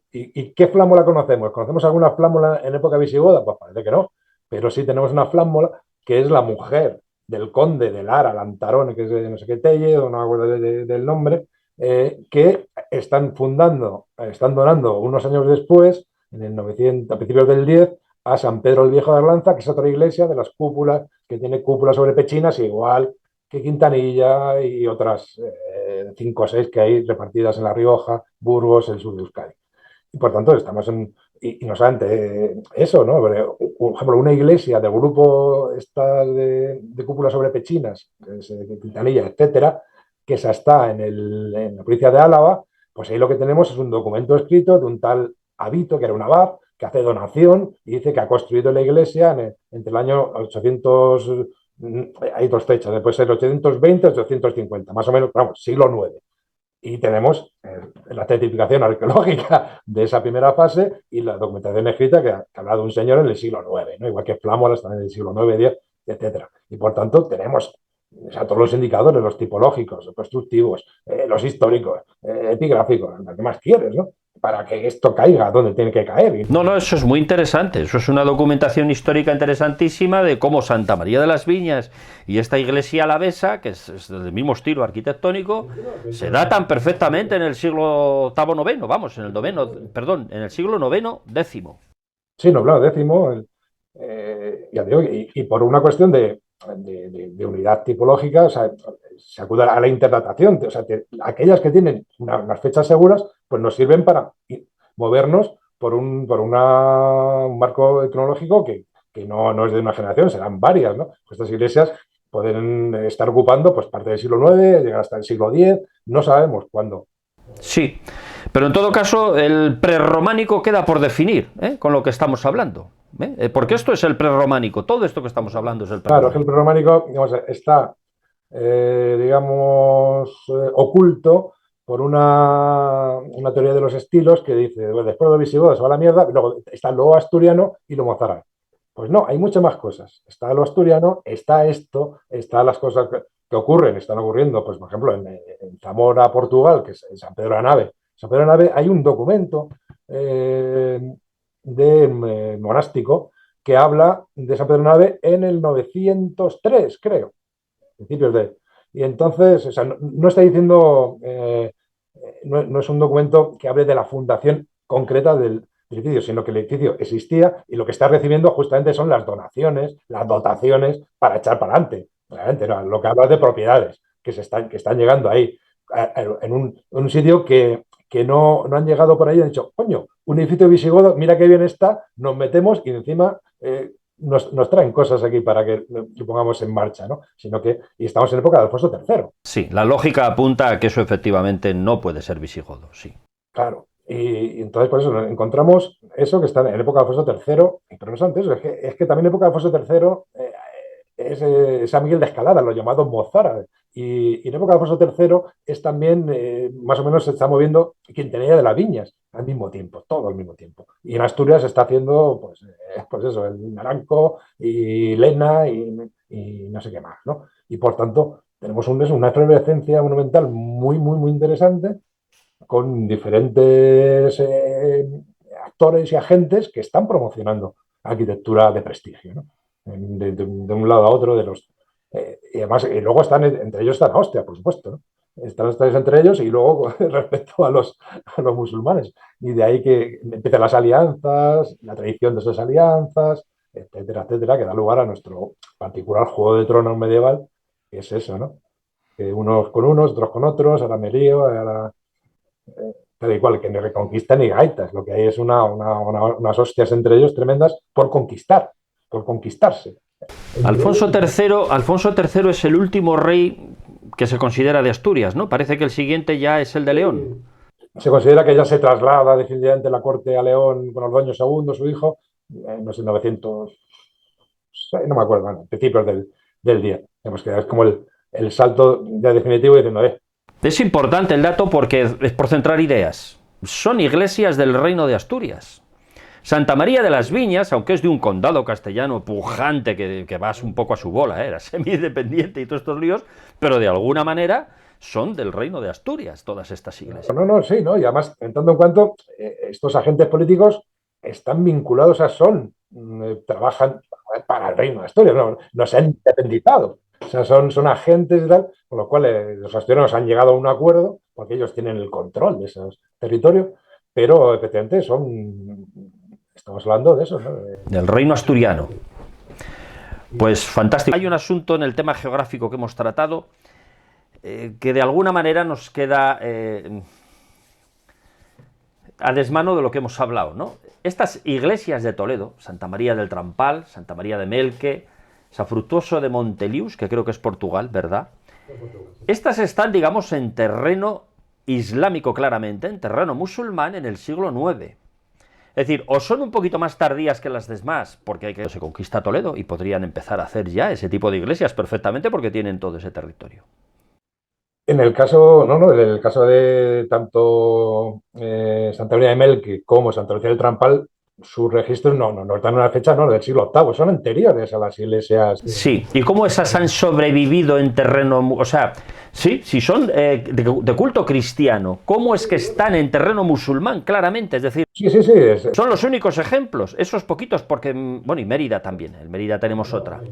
qué flámola conocemos? ¿Conocemos alguna flámola en época visigoda? Pues parece que no, pero sí tenemos una flámola que es la mujer del conde de Lara, Lantarón, que es de no sé qué Telle, no me acuerdo del nombre, que están donando unos años después, en el 900, a principios del 10, a San Pedro el Viejo de Arlanza, que es otra iglesia de las cúpulas, que tiene cúpulas sobre pechinas, igual que Quintanilla y otras 5 o 6 que hay repartidas en La Rioja, Burgos, el sur de Euskadi. Y por tanto, estamos en. Y no solamente eso, ¿no? Pero, por ejemplo, una iglesia del grupo esta de cúpulas sobre pechinas, que es Quintanilla, etcétera, que esa está en la provincia de Álava, pues ahí lo que tenemos es un documento escrito de un tal Abito, que era un abad, que hace donación y dice que ha construido la iglesia entre el año 800, hay dos fechas, puede ser 820 850, más o menos, vamos, siglo IX. Y tenemos la certificación arqueológica de esa primera fase y la documentación escrita que habla de un señor en el siglo IX, ¿no? Igual que Flámolas también en el siglo IX, X, etcétera. Y por tanto tenemos, o sea, todos los indicadores, los tipológicos, los constructivos, los históricos, epigráficos, lo que más quieres, ¿no? Para que esto caiga donde tiene que caer. No, no, eso es muy interesante. Eso es una documentación histórica interesantísima de cómo Santa María de las Viñas y esta iglesia alavesa, que es del mismo estilo arquitectónico, se datan perfectamente en el siglo VIII-IX, vamos, en el noveno, perdón, en el siglo IX-X. Sí, no, claro, décimo, ya digo, y por una cuestión de unidad tipológica, o sea, se acude a la interdatación, o sea, aquellas que tienen unas fechas seguras, pues nos sirven para movernos por un marco tecnológico que no es de una generación, serán varias, ¿no? Pues estas iglesias pueden estar ocupando pues parte del siglo IX, llegar hasta el siglo X, no sabemos cuándo. Sí, pero en todo caso el prerrománico queda por definir, con lo que estamos hablando. Porque esto es el prerrománico, todo esto que estamos hablando es el Claro, es que el prerrománico. prerrománico, digamos, está digamos, oculto por una teoría de los estilos que dice, bueno, después de los visigodos se va a la mierda, y luego está lo asturiano y lo mozárabe. Pues no, hay muchas más cosas. Está lo asturiano, está esto, están las cosas que ocurren, están ocurriendo, pues por ejemplo, en Zamora, Portugal, que es en San Pedro de la Nave. San Pedro de la Nave hay un documento monástico que habla de San Pedro de la Nave en el 903, creo principios de. Y entonces, o sea, no está diciendo, no es un documento que hable de la fundación concreta del edificio, sino que el edificio existía y lo que está recibiendo justamente son las donaciones, las dotaciones para echar para adelante. Realmente, no, lo que habla es de propiedades que están llegando ahí, en un sitio que no han llegado por ahí y han dicho, coño, un edificio visigodo, mira qué bien está, nos metemos y encima nos traen cosas aquí para que lo pongamos en marcha, ¿no? Y estamos en época de Alfonso III. Sí, la lógica apunta a que eso efectivamente no puede ser visigodo, sí. Claro. Y entonces por eso encontramos eso que está en época de Alfonso III, pero no es antes, es que también en época de Alfonso III San Miguel de Escalada, los llamados mozárabes. Y en época de Alfonso III es también, más o menos se está moviendo Quintanilla de las Viñas al mismo tiempo, todo al mismo tiempo. Y en Asturias se está haciendo, pues eso, el Naranco y Lena y no sé qué más, ¿no? Y por tanto, tenemos una efervescencia monumental muy, muy, muy interesante con diferentes actores y agentes que están promocionando arquitectura de prestigio, ¿no? De un lado a otro de los... y además, y luego están, entre ellos están Austria, por supuesto, ¿no? Están ustedes entre ellos y luego respecto a los musulmanes. Y de ahí que empiezan las alianzas, la tradición de esas alianzas, etcétera, etcétera, que da lugar a nuestro particular juego de tronos medieval, que es eso, ¿no? Que unos con unos, otros con otros, ahora me lío, ahora tal y cual, que ni reconquista ni gaitas. Lo que hay es unas hostias entre ellos tremendas por conquistar, por conquistarse. Alfonso III es el último rey que se considera de Asturias, ¿no? Parece que el siguiente ya es el de León. Se considera que ya se traslada definitivamente la corte a León con Ordoño II, su hijo, no sé, 900, no me acuerdo, bueno, principios del día. Digamos que es como el salto ya definitivo diciendo, Es importante el dato porque es por centrar ideas. Son iglesias del reino de Asturias. Santa María de las Viñas, aunque es de un condado castellano pujante que vas un poco a su bola, era semi-independiente y todos estos líos, pero de alguna manera son del reino de Asturias todas estas iglesias. No, sí, ¿no? Y además, en tanto en cuanto estos agentes políticos están vinculados trabajan para el reino de Asturias, no se han independizado. O sea, son agentes y tal, con lo cual los asturianos han llegado a un acuerdo, porque ellos tienen el control de esos territorios, pero efectivamente estamos hablando de eso, ¿no? Del reino asturiano. Pues fantástico. Hay un asunto en el tema geográfico que hemos tratado que de alguna manera nos queda a desmano de lo que hemos hablado, ¿no? Estas iglesias de Toledo, Santa María del Trampal, Santa María de Melque, San Fructuoso de Montelius, que creo que es Portugal, ¿verdad? Estas están, digamos, en terreno islámico claramente, en terreno musulmán en el siglo IX. Es decir, o son un poquito más tardías que las demás, porque se conquista Toledo y podrían empezar a hacer ya ese tipo de iglesias perfectamente porque tienen todo ese territorio. En el caso, no, en el caso de tanto Santa María de Melque como Santa Lucía del Trampal, sus registros no están en una fecha del siglo VIII, son anteriores a las iglesias. Sí, ¿y cómo esas han sobrevivido en terreno, o sea, sí, si son de culto cristiano, cómo es que están en terreno musulmán, claramente, es decir, Sí. son los únicos ejemplos, esos poquitos, porque, bueno, y Mérida también, en Mérida tenemos otra.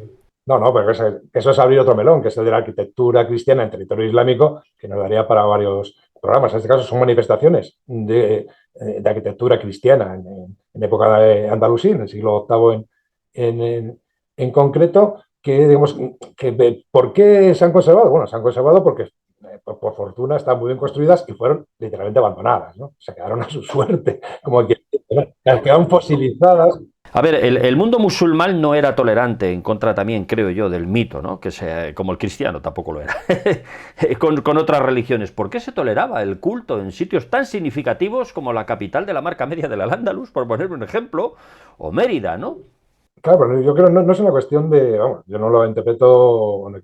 No, pero eso es abrir otro melón, que es el de la arquitectura cristiana en territorio islámico, que nos daría para varios programas. En este caso son manifestaciones de arquitectura cristiana en época de Andalusí, en el siglo VIII en concreto, que digamos, ¿por qué se han conservado? Bueno, se han conservado porque por fortuna están muy bien construidas y fueron literalmente abandonadas, ¿no? Se quedaron a su suerte, como que quedaron fosilizadas. A ver, el mundo musulmán no era tolerante en contra también, creo yo, del mito, ¿no? Que como el cristiano tampoco lo era, con otras religiones. ¿Por qué se toleraba el culto en sitios tan significativos como la capital de la marca media del Al-Ándalus, por poner un ejemplo, o Mérida, ¿no? Claro, pero yo creo que no es una cuestión de, vamos, yo no lo interpreto, bueno,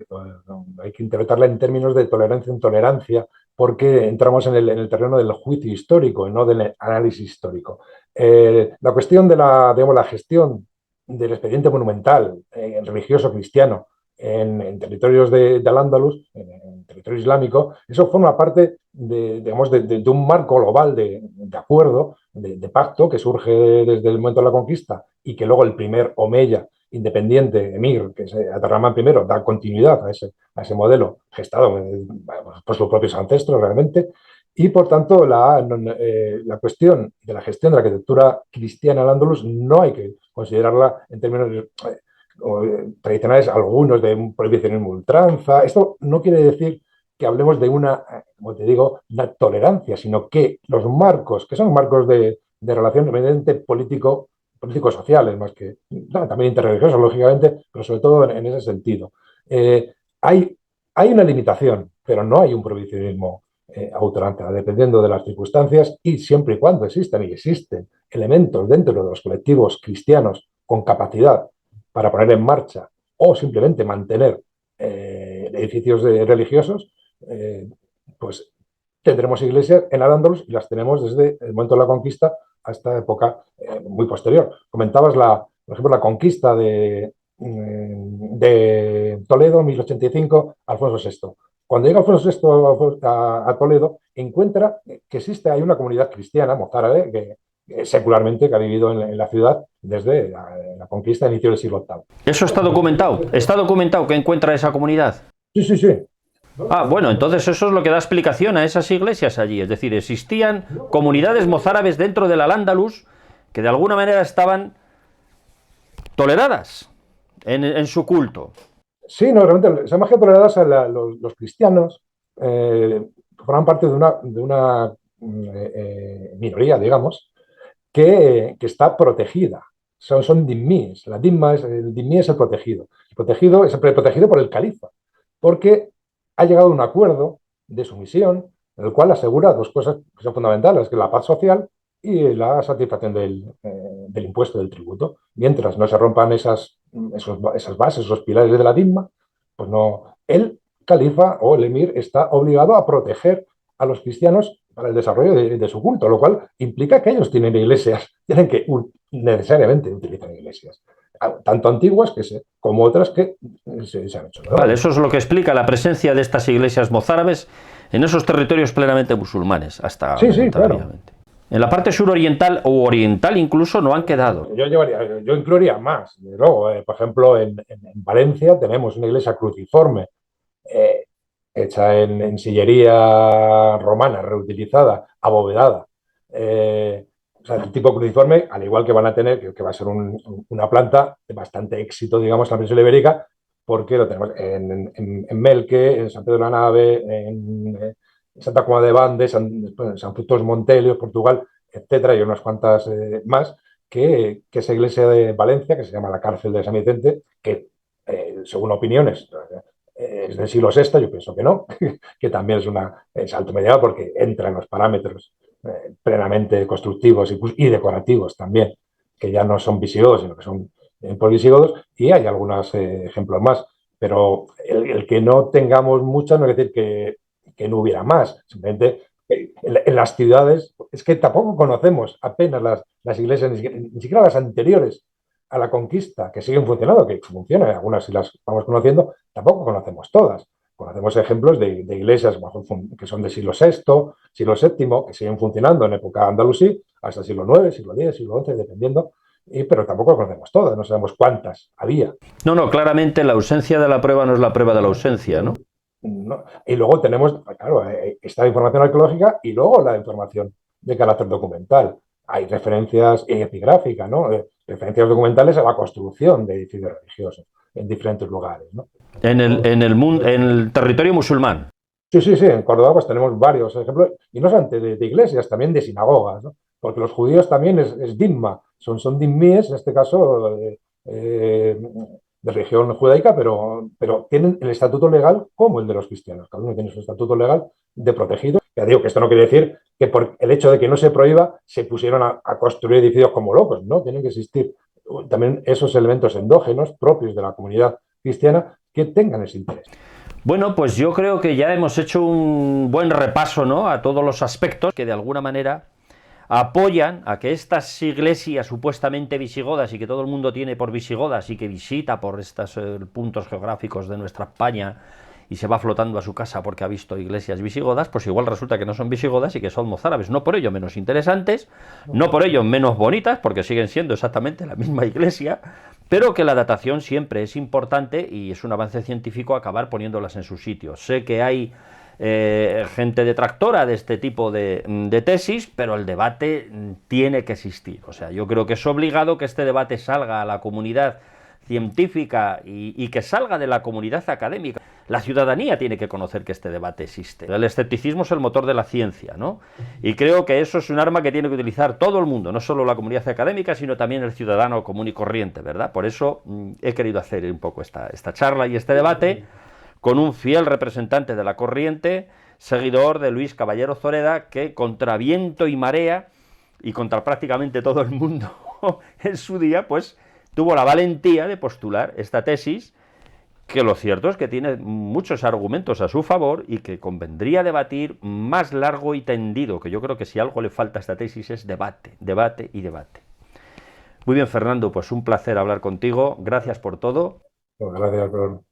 hay que interpretarla en términos de tolerancia e intolerancia, porque entramos en el terreno del juicio histórico y no del análisis histórico. La cuestión de digamos, la gestión del expediente monumental religioso cristiano en territorios de Al-Ándalus, en territorio islámico, eso forma parte digamos, de un marco global de acuerdo, de pacto que surge desde el momento de la conquista y que luego el primer Omeya independiente, emir, que es Abderramán I, da continuidad a ese modelo gestado por sus propios ancestros realmente. Y por tanto, la cuestión de la gestión de la arquitectura cristiana al Andalus no hay que considerarla en términos tradicionales, algunos de un prohibicionismo ultranza. Esto no quiere decir que hablemos de como te digo, una tolerancia, sino que los marcos, que son marcos de relación evidentemente político-sociales, más que también interreligiosos, lógicamente, pero sobre todo en ese sentido. Hay una limitación, pero no hay un prohibicionismo a ultranza, dependiendo de las circunstancias y siempre y cuando existan y existen elementos dentro de los colectivos cristianos con capacidad para poner en marcha o simplemente mantener edificios religiosos, pues tendremos iglesias en Al-Ándalus y las tenemos desde el momento de la conquista hasta época muy posterior. Comentabas, por ejemplo, la conquista de Toledo en 1085, Alfonso VI. Cuando llega Alfonso VI a Toledo, encuentra que hay una comunidad cristiana mozárabe que secularmente que ha vivido en la ciudad desde la conquista a inicio del siglo VIII. ¿Eso está documentado? ¿Está documentado que encuentra esa comunidad? Sí, sí, sí. Ah, bueno, entonces eso es lo que da explicación a esas iglesias allí. Es decir, existían comunidades mozárabes dentro del Al-Ándalus que de alguna manera estaban toleradas en su culto. Sí, no, realmente esa magia toleradas a los cristianos forman parte de una minoría, digamos, que está protegida. Son dhimmis. El dhimmi es el protegido. El protegido por el califa, porque ha llegado a un acuerdo de sumisión en el cual asegura dos cosas que son fundamentales, que es la paz social y la satisfacción del impuesto, del tributo. Mientras no se rompan esas bases, esos pilares de la dhimma, pues no, el califa o el emir está obligado a proteger a los cristianos para el desarrollo de su culto, lo cual implica que ellos tienen iglesias, tienen que necesariamente utilizar iglesias, tanto antiguas como otras que se han hecho. Vale, eso es lo que explica la presencia de estas iglesias mozárabes en esos territorios plenamente musulmanes, hasta sí, claro. En la parte suroriental o oriental incluso no han quedado. Yo incluiría más. Luego, por ejemplo, en Valencia tenemos una iglesia cruciforme hecha en sillería romana, reutilizada, abovedada. O sea, el tipo cruciforme, al igual que van a tener, que va a ser una planta de bastante éxito, digamos, en la península ibérica, porque lo tenemos en Melque, en San Pedro de la Nave, en Santa Coloma de Bande, San Frutos Montelios, Portugal, etcétera, y unas cuantas más, que esa iglesia de Valencia, que se llama la cárcel de San Vicente, que según opiniones es del siglo VI, yo pienso que no, que también es alto medieval porque entra en los parámetros plenamente constructivos y decorativos también, que ya no son visigodos, sino que son visigodos, y hay algunos ejemplos más. Pero el que no tengamos muchas no quiere decir que no hubiera más. Simplemente en las ciudades es que tampoco conocemos apenas las iglesias, ni siquiera las anteriores a la conquista, que siguen funcionando, que funcionan, algunas si las vamos conociendo, tampoco conocemos todas. Conocemos ejemplos de iglesias que son del siglo VI, siglo VII, que siguen funcionando en época andalusí, hasta el siglo IX, siglo X, siglo XI, dependiendo, pero tampoco conocemos todas, no sabemos cuántas había. No, claramente la ausencia de la prueba no es la prueba de la ausencia, ¿no? No. Y luego tenemos, claro, esta información arqueológica y luego la información de carácter documental. Hay referencias epigráficas, ¿no? Referencias documentales a la construcción de edificios religiosos en diferentes lugares, ¿no? En el territorio musulmán. Sí, en Córdoba pues tenemos varios ejemplos, y no solamente de iglesias, también de sinagogas, ¿no? Porque los judíos también es dimma, son dimmíes, en este caso, de religión judaica, pero tienen el estatuto legal como el de los cristianos. Cada uno tiene su estatuto legal de protegido. Ya digo que esto no quiere decir que por el hecho de que no se prohíba se pusieron a construir edificios como locos, ¿no? Tienen que existir también esos elementos endógenos propios de la comunidad cristiana que tengan ese interés. Bueno, pues yo creo que ya hemos hecho un buen repaso, ¿no?, a todos los aspectos que de alguna manera apoyan a que estas iglesias supuestamente visigodas y que todo el mundo tiene por visigodas y que visita por estos puntos geográficos de nuestra España y se va flotando a su casa porque ha visto iglesias visigodas, pues igual resulta que no son visigodas y que son mozárabes, no por ello menos interesantes, no por ello menos bonitas, porque siguen siendo exactamente la misma iglesia, pero que la datación siempre es importante y es un avance científico acabar poniéndolas en su sitio. Sé que hay gente detractora de este tipo de tesis, pero el debate tiene que existir. O sea, yo creo que es obligado que este debate salga a la comunidad científica y que salga de la comunidad académica. La ciudadanía tiene que conocer que este debate existe. El escepticismo es el motor de la ciencia, ¿no? Y creo que eso es un arma que tiene que utilizar todo el mundo, no solo la comunidad académica, sino también el ciudadano común y corriente, ¿verdad? Por eso he querido hacer un poco esta charla y este debate con un fiel representante de la corriente, seguidor de Luis Caballero Zoreda, que contra viento y marea, y contra prácticamente todo el mundo en su día, pues tuvo la valentía de postular esta tesis que lo cierto es que tiene muchos argumentos a su favor y que convendría debatir más largo y tendido, que yo creo que si algo le falta a esta tesis es debate, debate y debate. Muy bien, Fernando, pues un placer hablar contigo, gracias por todo. Pues gracias por